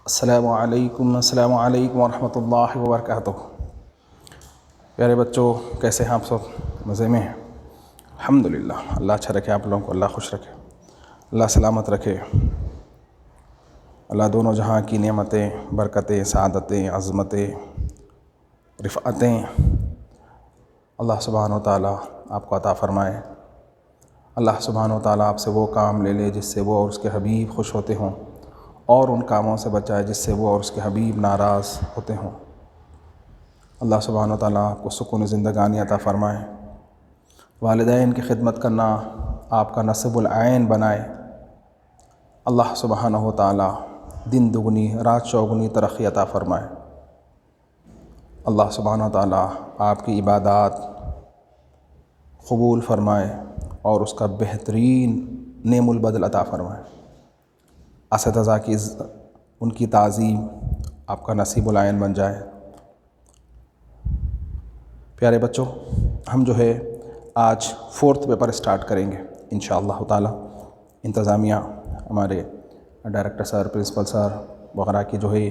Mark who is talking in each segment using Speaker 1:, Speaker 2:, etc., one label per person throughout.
Speaker 1: السلام علیکم ورحمۃ اللہ وبرکاتہ۔ پیارے بچوں، کیسے ہیں آپ سب؟ مزے میں ہیں؟ الحمدللہ۔ اللہ اچھا رکھے آپ لوگوں کو، اللہ خوش رکھے، اللہ سلامت رکھے، اللہ دونوں جہاں کی نعمتیں، برکتیں، سعادتیں، عظمتیں، رفعتیں اللہ سبحانہ و تعالیٰ آپ کو عطا فرمائے۔ اللہ سبحانہ و تعالیٰ آپ سے وہ کام لے لے جس سے وہ اور اس کے حبیب خوش ہوتے ہوں، اور ان کاموں سے بچائے جس سے وہ اور اس کے حبیب ناراض ہوتے ہوں۔ اللہ سبحانہ و تعالیٰ آپ کو سکون زندگانی عطا فرمائے، والدین کی خدمت کرنا آپ کا نصب العین بنائے۔ اللہ سبحانہ و تعالیٰ دن دگنی رات چوگنی ترقی عطا فرمائے۔ اللہ سبحانہ و تعالیٰ آپ کی عبادات قبول فرمائے اور اس کا بہترین نعم البدل عطا فرمائے۔ اساتذہ کی ان کی تعظیم آپ کا نصیب العین بن جائے۔ پیارے بچوں، ہم جو ہے آج 4تھ پیپر سٹارٹ کریں گے انشاءاللہ تعالی۔ انتظامیہ، ہمارے ڈائریکٹر سر، پرنسپل سر وغیرہ کی جو ہے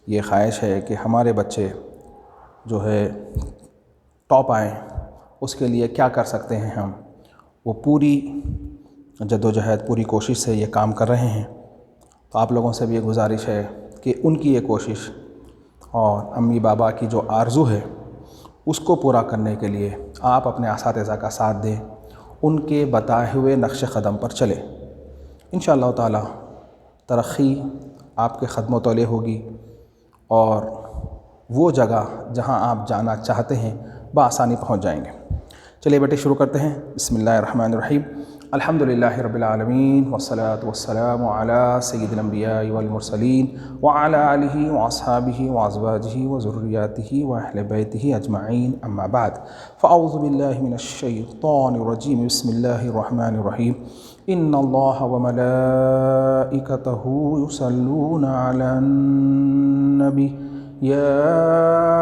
Speaker 1: یہ خواہش ہے کہ ہمارے بچے جو ہے ٹاپ آئیں۔ اس کے لیے کیا کر سکتے ہیں ہم؟ وہ پوری جدوجہد، پوری کوشش سے یہ کام کر رہے ہیں۔ تو آپ لوگوں سے بھی یہ گزارش ہے کہ ان کی یہ کوشش اور امی بابا کی جو آرزو ہے اس کو پورا کرنے کے لیے آپ اپنے اساتذہ کا ساتھ دیں، ان کے بتائے ہوئے نقش قدم پر چلیں۔ انشاءاللہ تعالی ترقی آپ کے قدم و تلے ہوگی، اور وہ جگہ جہاں آپ جانا چاہتے ہیں بآسانی پہنچ جائیں گے۔ چلیے بیٹے شروع کرتے ہیں۔ بسم اللہ الرحمن الرحیم۔ الحمدللہ رب العالمین، والصلاة والسلام علی سید الانبیاء والمرسلین وعلی آلہ واصحابہ وازواجہ وذریاتہ واہل بیتہ اجمعین، اما بعد، فاعوذ باللہ من الشیطان الرجیم، بسم اللہ الرحمن الرحیم۔ ان اللہ وملائکتہ یصلون علی النبی یا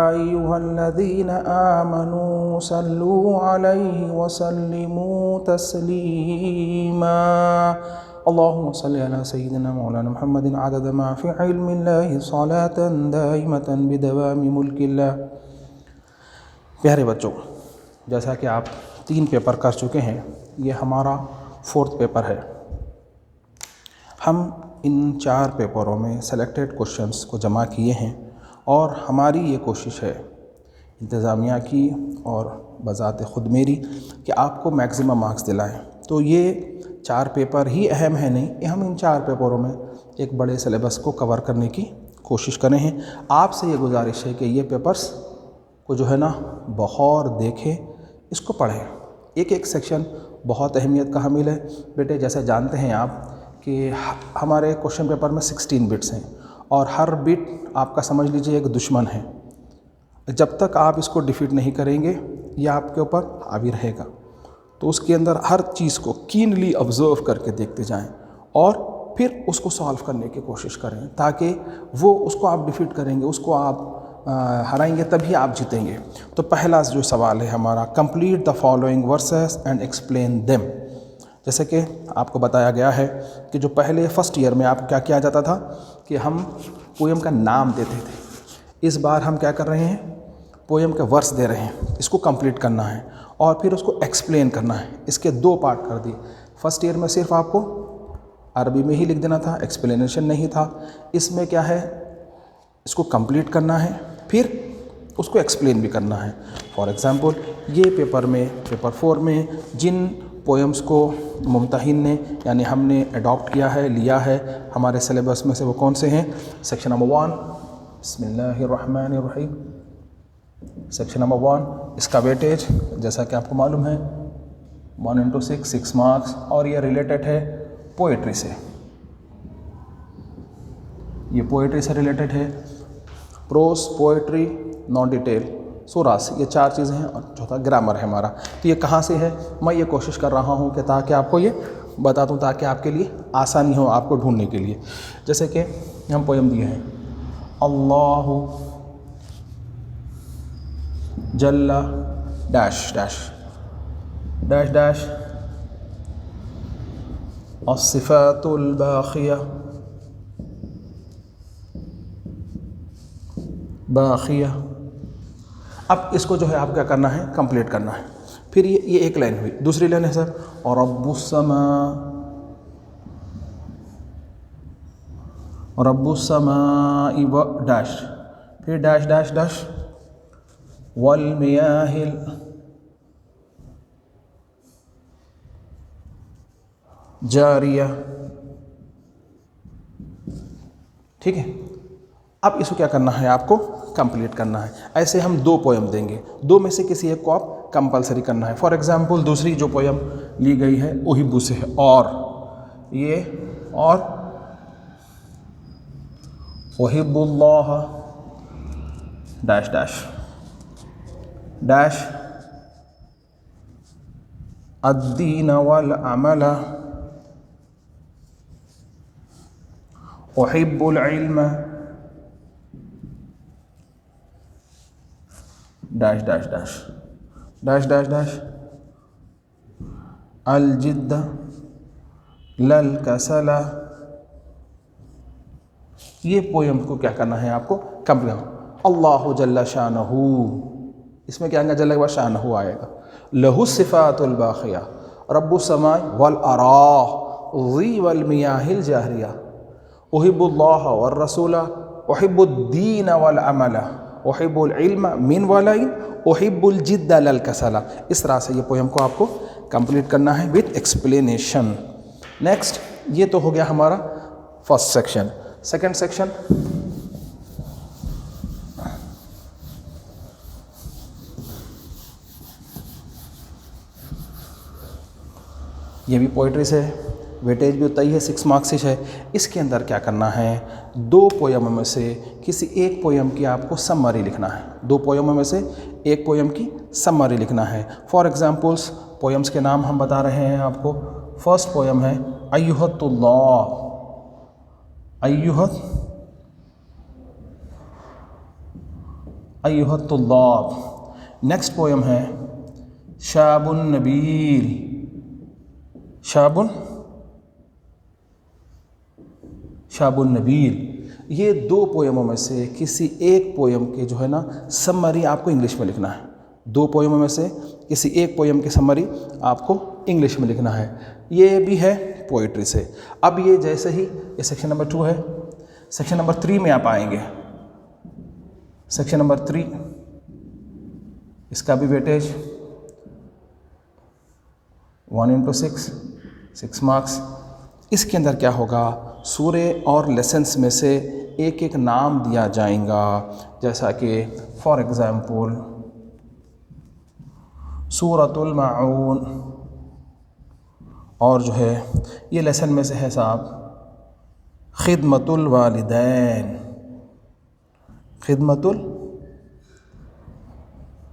Speaker 1: ایہا الذین آمنوا صلوا علیہ وسلموا تسلیما۔ اللہم صلی علی سیدنا مولانا محمد عدد ما فی علم اللہ صلاۃ دائمۃ بدوام ملک اللہ۔ پیارے بچوں، جیسا کہ آپ 3 پیپر کر چکے ہیں، یہ ہمارا 4تھ پیپر ہے۔ ہم ان 4 پیپروں میں سلیکٹڈ کوشچنس کو جمع کیے ہیں، اور ہماری یہ کوشش ہے انتظامیہ کی اور بذات خود میری کہ آپ کو میکسیمم مارکس دلائیں۔ تو یہ 4 پیپر ہی اہم ہے نہیں، ہم ان 4 پیپروں میں ایک بڑے سلیبس کو کور کرنے کی کوشش کریں ہیں۔ آپ سے یہ گزارش ہے کہ یہ پیپرز کو جو ہے نا بغور دیکھیں، اس کو پڑھیں۔ ایک ایک سیکشن بہت اہمیت کا حامل ہے۔ بیٹے جیسے جانتے ہیں آپ کہ ہمارے کوشچن پیپر میں 16 بٹس ہیں، اور ہر بٹ آپ کا سمجھ لیجئے ایک دشمن ہے۔ جب تک آپ اس کو ڈیفیٹ نہیں کریں گے، یہ آپ کے اوپر حاوی رہے گا۔ تو اس کے اندر ہر چیز کو کینلی آبزرو کر کے دیکھتے جائیں، اور پھر اس کو سالو کرنے کی کوشش کریں، تاکہ وہ اس کو آپ ڈیفیٹ کریں گے، اس کو آپ ہرائیں گے، تبھی آپ جیتیں گے۔ تو پہلا جو سوال ہے ہمارا، complete the following verses and explain them. جیسے کہ آپ کو بتایا گیا ہے کہ جو پہلے فرسٹ ایئر میں آپ کیا کیا جاتا تھا کہ ہم پویم کا نام دیتے تھے، اس بار ہم کیا کر رہے ہیں؟ پویم کا ورس دے رہے ہیں، اس کو کمپلیٹ کرنا ہے اور پھر اس کو ایکسپلین کرنا ہے۔ اس کے 2 پارٹ کر دیے۔ فرسٹ ایئر میں صرف آپ کو عربی میں ہی لکھ دینا تھا، ایکسپلینیشن نہیں تھا۔ اس میں کیا ہے؟ اس کو کمپلیٹ کرنا ہے، پھر اس کو ایکسپلین بھی کرنا ہے۔ فار ایگزامپل، یہ پیپر میں پیپر 4 میں جن پویمز کو ممتحن نے یعنی ہم نے اڈاپٹ کیا ہے، لیا ہے ہمارے سلیبس میں سے، وہ کون سے ہیں؟ سیکشن نمبر 1، بسم اللہ الرحمن الرحیم۔ سیکشن نمبر 1، اس کا ویٹیج جیسا کہ آپ کو معلوم ہے 1 × 6 مارکس، اور یہ ریلیٹڈ ہے پوئٹری سے۔ یہ پوئٹری سے ریلیٹڈ ہے، پروس، پوئٹری، نان ڈیٹیل، سوراس، یہ 4 چیزیں ہیں، اور چوتھا گرامر ہے ہمارا۔ تو یہ کہاں سے ہے؟ میں یہ کوشش کر رہا ہوں کہ تاکہ آپ کو یہ بتا دوں، تاکہ آپ کے لیے آسانی ہو آپ کو ڈھونڈنے کے لیے۔ جیسے کہ ہم پویم دیے ہیں، اللہ جل ڈیش ڈیش ڈیش ڈیش الصفات الباقیہ باقیہ. اب اس کو جو ہے آپ کیا کرنا ہے، کمپلیٹ کرنا ہے. پھر یہ ایک لائن ہوئی. دوسری لائن ہے سر اور رب السماء، رب السماء و ڈیش، پھر ڈیش ڈیش ڈیش والمیاہ الجاریہ. ٹھیک ہے. اب اس کو کیا کرنا ہے، آپ کو کمپلیٹ کرنا ہے. ایسے ہم 2 پویم دیں گے، 2 میں سے کسی ایک کو آپ کمپلسری کرنا ہے. فار ایگزامپل دوسری جو پویم لی گئی ہے احب سے ہے، اور یہ اور احب اللہ ڈیش ڈیش ڈیش الدین والعمل احب العلم dash dash dash dash dash dash الجد للکسل. یہ پویم کو کیا کرنا ہے آپ کو کمپلیٹ. اللہ جل شانہ، اس میں کیا آئے گا، جل شانہ آئے گا. لہ الصفات الباقیہ رب السماء والاراض والمیاہ الجاریہ احب اللہ والرسول احب الدین والعمل احب العلم من ولئ احب الجد للکسل. اس طرح سے یہ پویم کو آپ کو کمپلیٹ کرنا ہے وتھ ایکسپلینیشن. نیکسٹ، یہ تو ہو گیا ہمارا فرسٹ سیکشن. سیکنڈ سیکشن یہ بھی پوئٹری سے ہے، ویٹیج بھی اتنا ہی ہے، 6 مارکس ہے. اس کے اندر کیا کرنا ہے، 2 پویم میں سے کسی ایک پویم کی آپ کو سمری لکھنا ہے. 2 پویم میں سے ایک پویم کی سمری لکھنا ہے. فار ایگزامپلس پویمس کے نام ہم بتا رہے ہیں آپ کو. فرسٹ پویم ہے ایھا اللہ، ایھا الطلاب. نیکسٹ پویم ہے شاب نبیل، شاب النبیل. یہ 2 پویموں میں سے کسی ایک پویم کے جو ہے نا سمری آپ کو انگلش میں لکھنا ہے. 2 پویموں میں سے کسی ایک پویم کی سمری آپ کو انگلش میں لکھنا ہے. یہ بھی ہے پوئٹری سے. اب یہ جیسے ہی یہ سیکشن نمبر 2 ہے، سیکشن نمبر 3 میں آپ آئیں گے. سیکشن نمبر 3 اس کا بھی ویٹیج 1/6 6 مارکس. اس کے اندر کیا ہوگا، سورے اور لیسنس میں سے ایک ایک نام دیا جائیں گا. جیسا کہ فار ایگزامپل سورۃ الماعون، اور جو ہے یہ لیسن میں سے ہے صاحب خدمت الوالدین، خدمت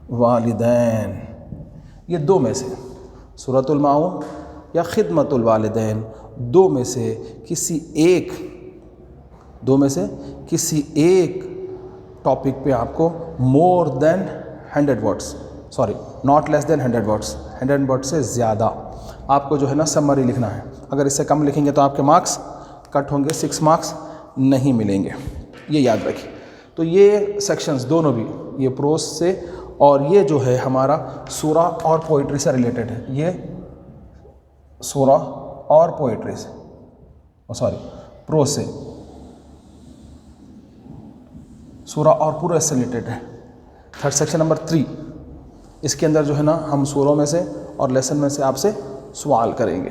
Speaker 1: الوالدین. یہ 2 میں سے سورۃ الماعون یا خدمت الوالدین، 2 میں سے کسی ایک ٹاپک پہ آپ کو more than 100 words, sorry not less than 100 words, 100 word سے زیادہ آپ کو جو ہے نا سمری لکھنا ہے. اگر اس سے کم لکھیں گے تو آپ کے مارکس کٹ ہوں گے، 6 مارکس نہیں ملیں گے. یہ یاد رکھیے. تو یہ سیکشنز دونوں بھی، یہ پروز سے اور یہ جو ہے ہمارا سورہ اور پوئٹری سے ریلیٹڈ ہے. یہ سورہ اور پوئٹری سے، سوری پروز سے، سورہ اور پورے سے ریلیٹڈ ہے. تھرڈ سیکشن نمبر 3، اس کے اندر جو ہے نا ہم سوروں میں سے اور لیسن میں سے آپ سے سوال کریں گے.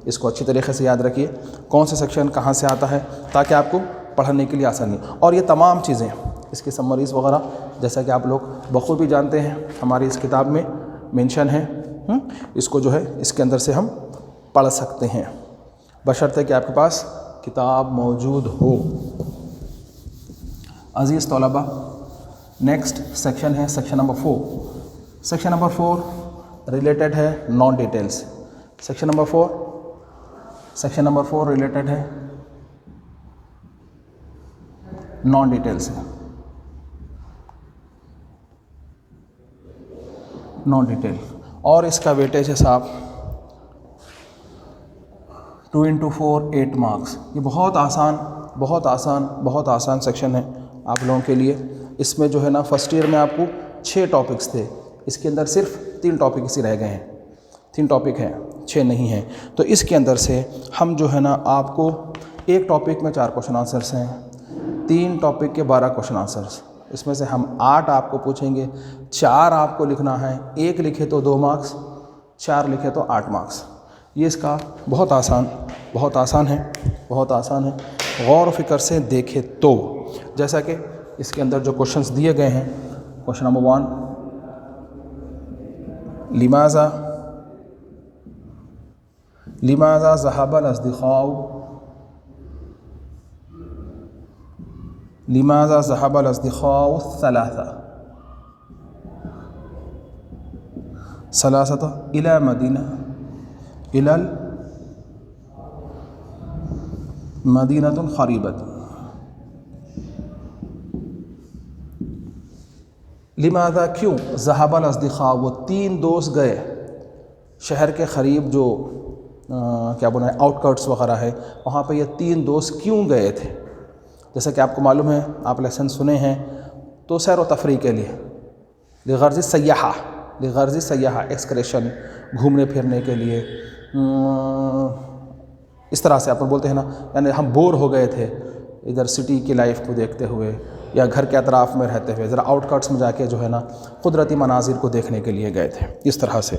Speaker 1: اس کو اچھی طریقے سے یاد رکھیے کون سے سیکشن کہاں سے آتا ہے، تاکہ آپ کو پڑھنے کے لیے آسانی. اور یہ تمام چیزیں اس کی سمریز وغیرہ جیسا کہ آپ لوگ بخوبی جانتے ہیں ہماری اس کتاب میں مینشن ہے. اس کو جو ہے اس کے اندر سے ہم پڑھ سکتے ہیں بشرطے کہ آپ کے پاس کتاب موجود ہو. عزیز طلبہ، نیکسٹ سیکشن ہے section number 4. Section number 4 related ہے non details. Section number 4 related ہے نان ڈیٹیلز سے. نان ڈیٹیل، اور اس کا ویٹیج ہے صاحب 2 × 4 8 مارکس. یہ بہت آسان سیکشن ہے. آپ لوگوں کے لیے. اس میں جو ہے نا فرسٹ ایئر میں آپ کو 6 ٹاپکس تھے، اس کے اندر صرف 3 ٹاپک اسی رہ گئے ہیں. 3 ٹاپک ہیں، 6 نہیں ہیں. تو اس کے اندر سے ہم جو ہے نا آپ کو ایک ٹاپک میں 4 کوشچن آنسرس ہیں، 3 ٹاپک کے 12 کوشچن آنسرس. اس میں سے ہم 8 آپ کو پوچھیں گے، 4 آپ کو لکھنا ہے. 1 لکھے تو 2 مارکس، 4 لکھے تو 8 مارکس. یہ اس کا بہت آسان ہے، بہت آسان ہے. غور و فکر سے دیکھے تو جیسا کہ اس کے اندر جو کوشچنس دیے گئے ہیں، کوشچن نمبر 1، لماذا ذهب الأصدقاء الثلاثة إلى مدينة قريبة. لماذا کیوں؟ ذهب الأصدقاء وہ 3 دوست گئے شہر کے قریب جو کیا بولنا ہے آؤٹ کٹس وغیرہ ہے، وہاں پہ یہ 3 دوست کیوں گئے تھے؟ جیسا کہ آپ کو معلوم ہے، آپ لیسن سنے ہیں، تو سیر و تفریح کے لیے، لغرض سیاحہ ایکسکریشن، گھومنے پھرنے کے لیے. اس طرح سے آپ بولتے ہیں نا، یعنی ہم بور ہو گئے تھے ادھر سٹی کی لائف کو دیکھتے ہوئے یا گھر کے اطراف میں رہتے ہوئے، ذرا آؤٹ کٹس میں جا کے جو ہے نا قدرتی مناظر کو دیکھنے کے لیے گئے تھے. اس طرح سے.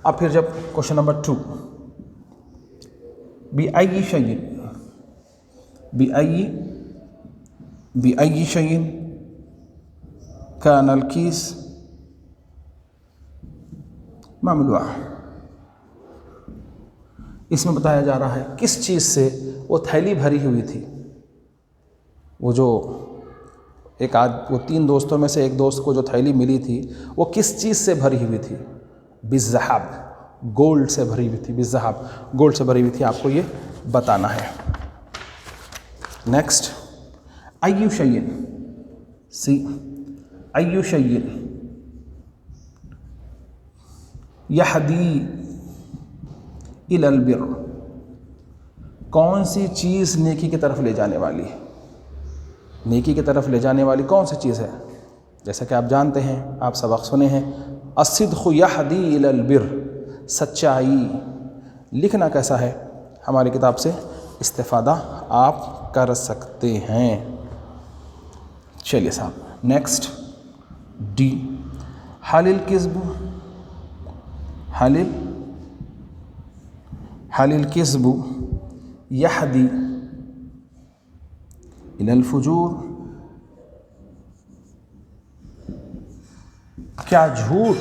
Speaker 1: اب پھر جب کوشچن نمبر 2، بأي شيء كان الكيس مملوء. اس میں بتایا جا رہا ہے کس چیز سے وہ تھیلی بھری ہوئی تھی. وہ جو وہ 3 دوستوں میں سے ایک دوست کو جو تھیلی ملی تھی، وہ کس چیز سے بھری ہوئی تھی؟ بالذهب، گولڈ سے بھری ہوئی تھی. بالذهب، گولڈ سے بھری ہوئی تھی. آپ کو یہ بتانا ہے. نیکسٹ، أي شيء يهدي إلى البر. کون سی چیز نیکی کی طرف لے جانے والی ہے؟ نیکی کی طرف لے جانے والی کون سی چیز ہے؟ جیسا کہ آپ جانتے ہیں، آپ سبق سنے ہیں، الصدق يهدي إلى البر. سچائی. لکھنا کیسا ہے؟ ہماری کتاب سے استفادہ آپ کر سکتے ہیں. چلیے صاحب، نیکسٹ ڈی، حل الكذب يهدي إلى الفجور. کیا جھوٹ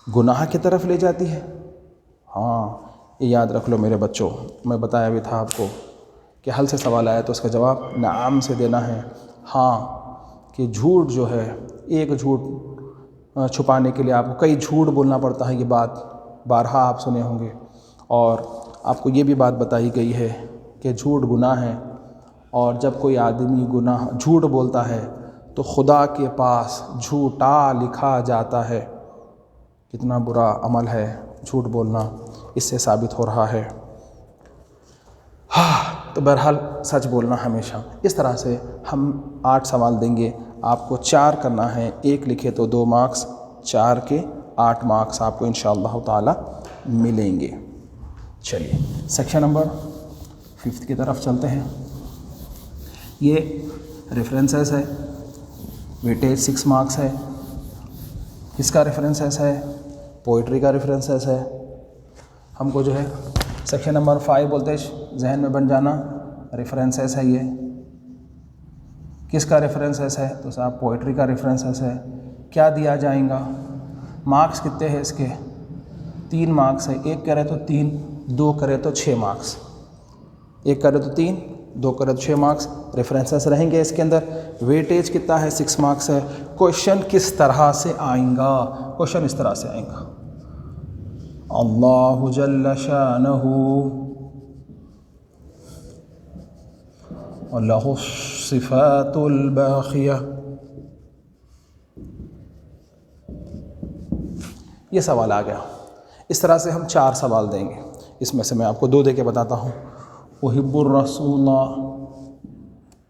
Speaker 1: گناہ کی طرف لے جاتی ہے؟ ہاں، یہ یاد رکھ لو میرے بچوں. میں بتایا بھی تھا آپ کو کہ حل سے سوال آیا تو اس کا جواب نعم سے دینا ہے. ہاں، کہ جھوٹ جو ہے، ایک جھوٹ چھپانے کے لیے آپ کو کئی جھوٹ بولنا پڑتا ہے. یہ بات بارہا آپ سنے ہوں گے. اور آپ کو یہ بھی بات بتائی گئی ہے کہ جھوٹ گناہ ہے، اور جب کوئی آدمی جھوٹ بولتا ہے تو خدا کے پاس جھوٹا لکھا جاتا ہے. کتنا برا عمل ہے جھوٹ بولنا، اس سے ثابت ہو رہا ہے. تو بہرحال سچ بولنا ہمیشہ. اس طرح سے ہم 8 سوال دیں گے، آپ کو 4 کرنا ہے. 1 لکھے تو 2 مارکس، 4 کے 8 مارکس آپ کو انشاءاللہ تعالی ملیں گے. چلیے سیکشن نمبر 5 کی طرف چلتے ہیں. یہ ریفرنسز ہے، ویٹیج 6 مارکس ہے. کس کا ریفرنسز ہے؟ پوئٹری کا ریفرنسز ہے. ہم کو جو ہے سیکشن نمبر 5 بولتے ذہن میں بن جانا، ریفرنسز ہے. یہ کس کا ریفرنسز ہے؟ تو صاحب پوئٹری کا ریفرنسز ہے. کیا دیا جائیں گا؟ مارکس کتنے ہیں اس کے؟ 3 مارکس ہے. 1 کرے تو 3، 2 کرے تو 6 مارکس. 1 کرے تو 3، 2 کرے تو 6 مارکس. ریفرنسز رہیں گے اس کے اندر. ویٹیج کتنا ہے؟ 6 مارکس ہے. کوشچن کس طرح سے آئیں گا؟ کوشچن اس طرح سے آئیں گا، اللہ جل شانہ لہ الصفات الباقیہ. یہ سوال آ گیا. اس طرح سے ہم 4 سوال دیں گے. اس میں سے میں آپ کو 2 دے کے بتاتا ہوں. احب الرسول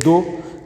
Speaker 1: 2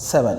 Speaker 1: 7,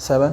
Speaker 1: 7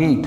Speaker 1: 8,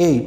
Speaker 1: 8,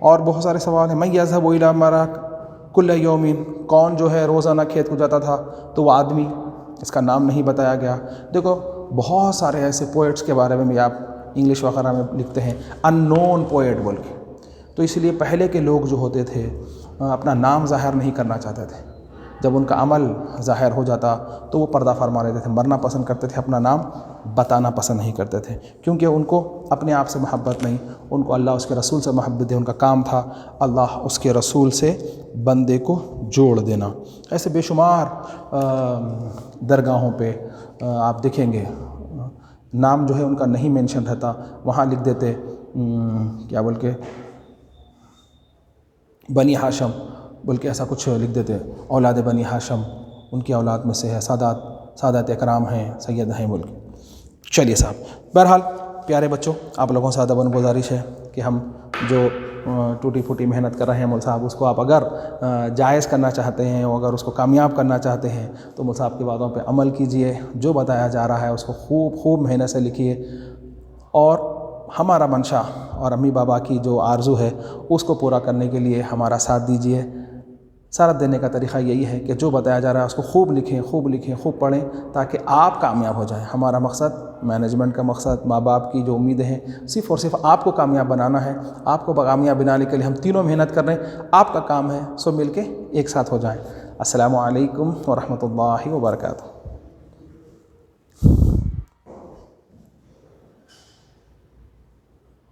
Speaker 1: اور بہت سارے سوال ہیں، من یذهب الی مراک کل یوم، کون جو ہے روزانہ کھیت کو جاتا تھا؟ تو وہ آدمی، اس کا نام نہیں بتایا گیا۔ دیکھو بہت سارے ایسے پوئٹس کے بارے میں بھی آپ انگلش وغیرہ میں لکھتے ہیں ان نون پوئٹ بول کے، تو اس لیے پہلے کے لوگ جو ہوتے تھے اپنا نام ظاہر نہیں کرنا چاہتے تھے، جب ان کا عمل ظاہر ہو جاتا تو وہ پردہ فرما لیتے تھے، مرنا پسند کرتے تھے، اپنا نام بتانا پسند نہیں کرتے تھے، کیونکہ ان کو اپنے آپ سے محبت نہیں، ان کو اللہ اس کے رسول سے محبت ہے، ان کا کام تھا اللہ اس کے رسول سے بندے کو جوڑ دینا۔ ایسے بے شمار درگاہوں پہ آپ دیکھیں گے نام جو ہے ان کا نہیں مینشن رہتا، وہاں لکھ دیتے کیا بول کے بنی ہاشم بول کے ایسا کچھ لکھ دیتے، اولاد بنی ہاشم ان کی اولاد میں سے ہے، سادات اکرام ہیں، سید ہیں بول کے۔ چلیے صاحب، بہرحال پیارے بچوں، آپ لوگوں سے ادب گزارش ہے کہ ہم جو ٹوٹی پھوٹی محنت کر رہے ہیں مول صاحب، اس کو آپ اگر جائز کرنا چاہتے ہیں، اگر اس کو کامیاب کرنا چاہتے ہیں تو مول صاحب کی باتوں پہ عمل کیجئے، جو بتایا جا رہا ہے اس کو خوب محنت سے لکھیے، اور ہمارا منشا اور امی بابا کی جو آرزو ہے اس کو پورا کرنے کے لیے ہمارا ساتھ دیجئے۔ ساتھ دینے کا طریقہ یہی ہے کہ جو بتایا جا رہا ہے اس کو خوب لکھیں، خوب پڑھیں، تاکہ آپ کامیاب ہو جائیں۔ ہمارا مقصد، مینجمنٹ کا مقصد، ماں باپ کی جو امیدیں ہیں، صرف اور صرف آپ کو کامیاب بنانا ہے۔ آپ کو کامیاب بنانے کے لیے ہم تینوں محنت کر رہے ہیں، آپ کا کام ہے سب مل کے ایک ساتھ ہو جائیں۔ السلام علیکم ورحمۃ اللہ وبرکاتہ۔